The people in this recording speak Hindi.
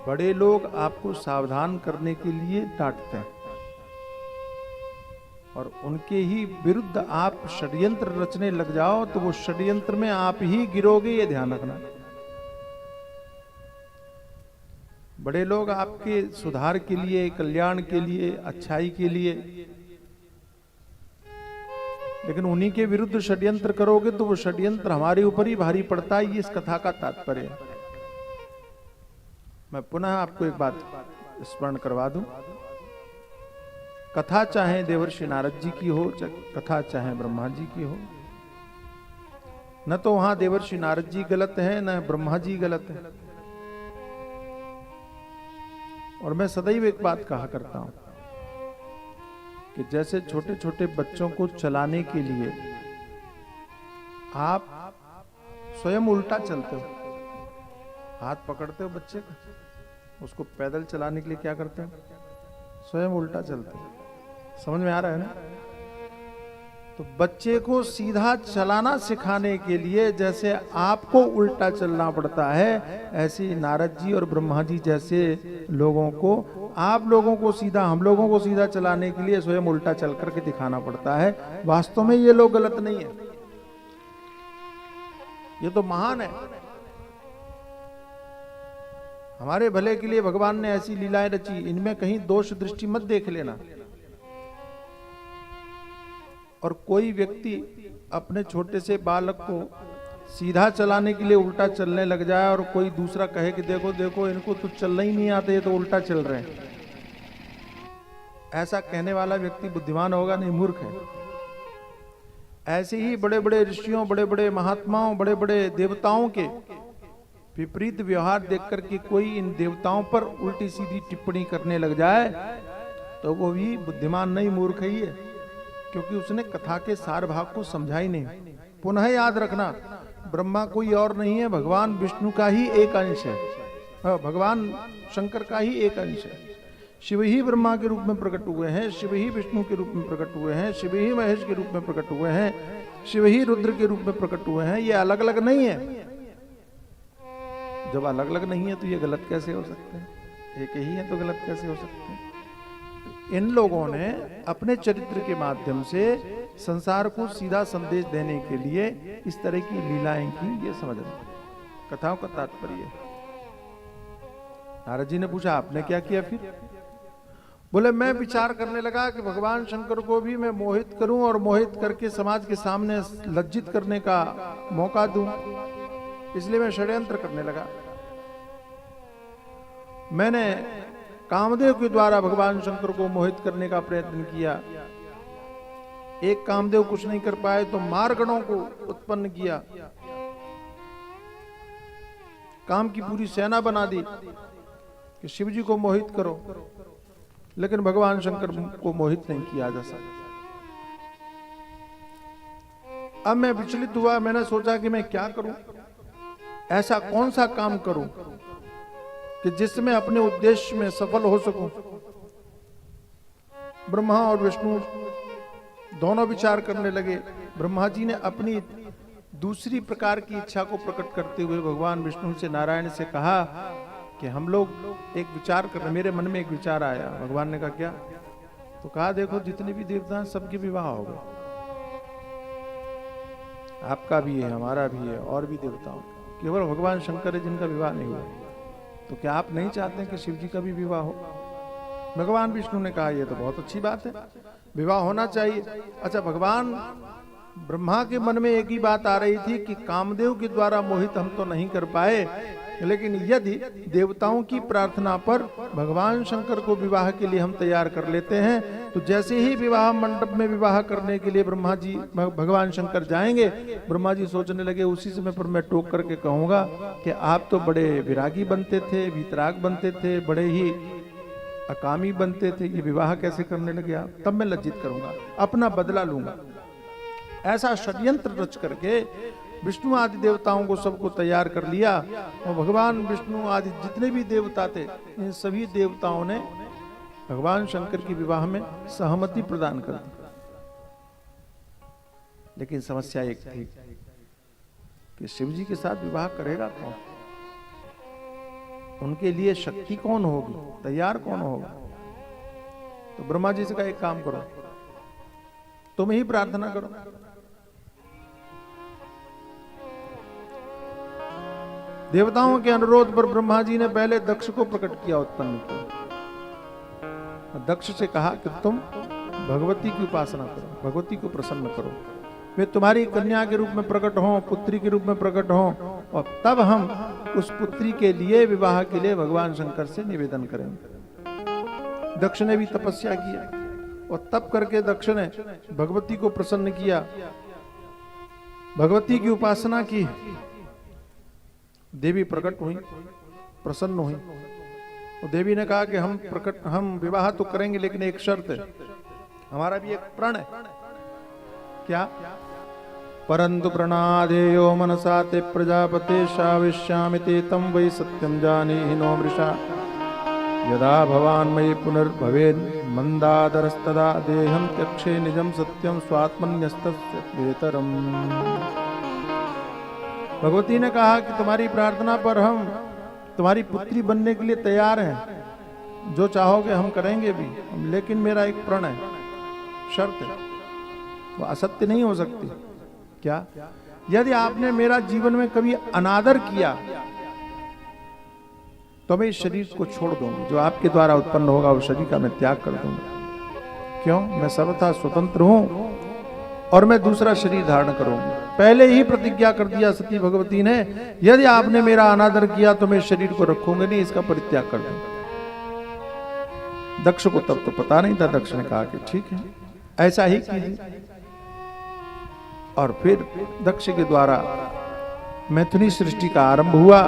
बड़े लोग आपको सावधान करने के लिए डांटते हैं और उनके ही विरुद्ध आप षड्यंत्र रचने लग जाओ तो वो षड्यंत्र में आप ही गिरोगे, ये ध्यान रखना। बड़े लोग आपके सुधार के लिए, कल्याण के लिए, अच्छाई के लिए, लेकिन उन्हीं के विरुद्ध षड्यंत्र करोगे तो वो षड्यंत्र हमारे ऊपर ही भारी पड़ता है। ये इस कथा का तात्पर्य है। मैं पुनः आपको एक बात स्मरण करवा दूं। कथा चाहे देवर्षि नारद जी की हो, कथा चाहे ब्रह्मा जी की हो, न तो वहां देवर्षि नारद जी गलत है, न ब्रह्मा जी गलत है। और मैं सदैव एक बात कहा करता हूं कि जैसे छोटे छोटे बच्चों को चलाने के लिए आप स्वयं उल्टा चलते हो, हाथ पकड़ते हो बच्चे का, उसको पैदल चलाने के लिए क्या करते हैं? स्वयं उल्टा चलते हो। समझ में आ रहा है ना? तो बच्चे को सीधा चलाना सिखाने के लिए जैसे आपको उल्टा चलना पड़ता है, ऐसे नारद जी और ब्रह्मा जी जैसे लोगों को, आप लोगों को सीधा, हम लोगों को सीधा चलाने के लिए स्वयं उल्टा चल करके दिखाना पड़ता है। वास्तव में ये लोग गलत नहीं है, ये तो महान है। हमारे भले के लिए भगवान ने ऐसी लीलाएं रची, इनमें कहीं दोष दृष्टि मत देख लेना। और कोई व्यक्ति अपने छोटे से बालक को सीधा चलाने के लिए उल्टा चलने लग जाए और कोई दूसरा कहे कि देखो देखो इनको तो चलना ही नहीं आता, ये तो उल्टा चल रहे हैं, ऐसा कहने वाला व्यक्ति बुद्धिमान होगा? नहीं, मूर्ख है। ऐसे ही बड़े बड़े ऋषियों, बड़े बड़े महात्माओं, बड़े बड़े देवताओं के विपरीत व्यवहार देख करके कोई इन देवताओं पर उल्टी सीधी टिप्पणी करने लग जाए तो वो भी बुद्धिमान नहीं, मूर्ख ही है, क्योंकि उसने कथा के सार भाग को समझा ही नहीं। पुनः याद रखना, ब्रह्मा कोई और नहीं है, भगवान विष्णु का ही एक अंश है, भगवान शंकर का ही एक अंश है। शिव ही ब्रह्मा के रूप में प्रकट हुए हैं, शिव ही विष्णु के रूप में प्रकट हुए हैं, शिव ही महेश के रूप में प्रकट हुए हैं, शिव ही रुद्र के रूप में प्रकट हुए हैं। ये अलग अलग नहीं है। जब अलग अलग नहीं है तो ये गलत कैसे हो सकते हैं? एक ही है तो गलत कैसे हो सकते हैं? इन लोगों ने अपने चरित्र के माध्यम से संसार को सीधा संदेश देने के लिए इस तरह की लीलाएं की, ये समझना कथाओं का तात्पर्य। नारद जी ने पूछा, आपने क्या किया फिर? बोले, मैं विचार करने लगा कि भगवान शंकर को भी मैं मोहित करूं और मोहित करके समाज के सामने लज्जित करने का मौका दूं, इसलिए मैं षड्यंत्र करने लगा। मैंने कामदेव के द्वारा भगवान शंकर को मोहित करने का प्रयत्न किया। एक कामदेव कुछ नहीं कर पाए तो मारगणों को उत्पन्न किया, काम की पूरी सेना बना दी कि शिव जी को मोहित करो, लेकिन भगवान शंकर को मोहित नहीं किया जा सकता। अब मैं विचलित हुआ, मैंने सोचा कि मैं क्या करूं, ऐसा कौन सा काम करूं कि जिसमें अपने उद्देश्य में सफल हो सकूं। ब्रह्मा और विष्णु दोनों विचार करने लगे। ब्रह्मा जी ने अपनी दूसरी प्रकार की इच्छा को प्रकट करते हुए भगवान विष्णु से, नारायण से कहा कि हम लोग एक विचार कर रहे, मेरे मन में एक विचार आया। भगवान ने कहा, क्या? तो कहा, देखो जितने भी देवता हैं सबके विवाह हो गए, आपका भी है, हमारा भी है, और भी देवताओं, केवल भगवान शंकर है जिनका विवाह नहीं हुआ। तो क्या आप नहीं चाहते कि शिव जी का भी विवाह हो? भगवान विष्णु ने कहा, यह तो बहुत अच्छी बात है, विवाह होना चाहिए। अच्छा, भगवान ब्रह्मा के मन में एक ही बात आ रही थी कि कामदेव के द्वारा मोहित हम तो नहीं कर पाए, लेकिन यदि देवताओं की प्रार्थना पर भगवान शंकर को विवाह के लिए हम तैयार कर लेते हैं, तो जैसे ही विवाह मंडप में विवाह करने के लिए ब्रह्मा जी, भगवान शंकर जाएंगे, ब्रह्मा जी सोचने लगे उसी समय पर मैं टोक करके कहूंगा कि आप तो बड़े विरागी बनते थे, वीतराग बनते थे, बड़े ही अकामी बनते थे, ये विवाह कैसे करने लगे आप? तब मैं लज्जित करूंगा, अपना बदला लूंगा। ऐसा षड्यंत्र रच करके विष्णु आदि देवताओं को सबको तैयार कर लिया और भगवान विष्णु आदि जितने भी देवता थे, इन सभी देवताओं ने भगवान शंकर की विवाह में सहमति प्रदान कर दी। लेकिन समस्या एक थी कि शिव जी के साथ विवाह करेगा कौन? उनके लिए शक्ति कौन होगी, तैयार कौन होगा? तो ब्रह्मा जी से कहा एक काम करो, तुम ही प्रार्थना करो। देवताओं के अनुरोध पर ब्रह्मा जी ने पहले दक्ष को प्रकट किया, उत्पन्न किया। दक्ष से कहा कि तुम भगवती की उपासना करो, भगवती को प्रसन्न करो, वे तुम्हारी कन्या के रूप में प्रकट हो, पुत्री के रूप में प्रकट हो, और तब हम उस पुत्री के लिए विवाह के लिए भगवान शंकर से निवेदन करेंगे। दक्ष ने भी तपस्या किया और तप करके दक्ष ने भगवती को प्रसन्न किया, भगवती की उपासना की। देवी प्रकट हुई, प्रसन्न हुई। और देवी ने कहा कि हम विवाह तो करेंगे, लेकिन एक शर्त है, हमारा भी एक प्रण है। क्या? परंतु प्रणादेयो मनसा ते प्रजापते शाविष्यामि ते तम वै सत्यम जानीहि नो मृषा यदा भवान मयि पुनर्भवेन् मंदादरस्तदा देहं त्यक्षे निजं सत्यम स्वात्मन्यस्तस्य वेतरम्। भगवती ने कहा कि तुम्हारी प्रार्थना पर हम तुम्हारी पुत्री बनने के लिए तैयार हैं, जो चाहोगे हम करेंगे भी, लेकिन मेरा एक प्रण है, शर्त है, वो असत्य नहीं हो सकती। क्या? यदि आपने मेरा जीवन में कभी अनादर किया तो मैं इस शरीर को छोड़ दूंगी, जो आपके द्वारा उत्पन्न होगा उस शरीर का मैं त्याग कर दूंगा। क्यों? मैं सर्वथा स्वतंत्र हूं और मैं दूसरा शरीर धारण करूंगी। पहले ही प्रतिज्ञा कर दिया सती भगवती ने, यदि आपने मेरा अनादर किया तो मैं इस शरीर को रखूंगा नहीं, इसका परित्याग कर दूंगा। दक्ष को तब तो पता नहीं था। दक्ष ने कहा कि ठीक है, ऐसा ही कीजिए। और फिर दक्ष के द्वारा मैथुनी सृष्टि का आरंभ हुआ।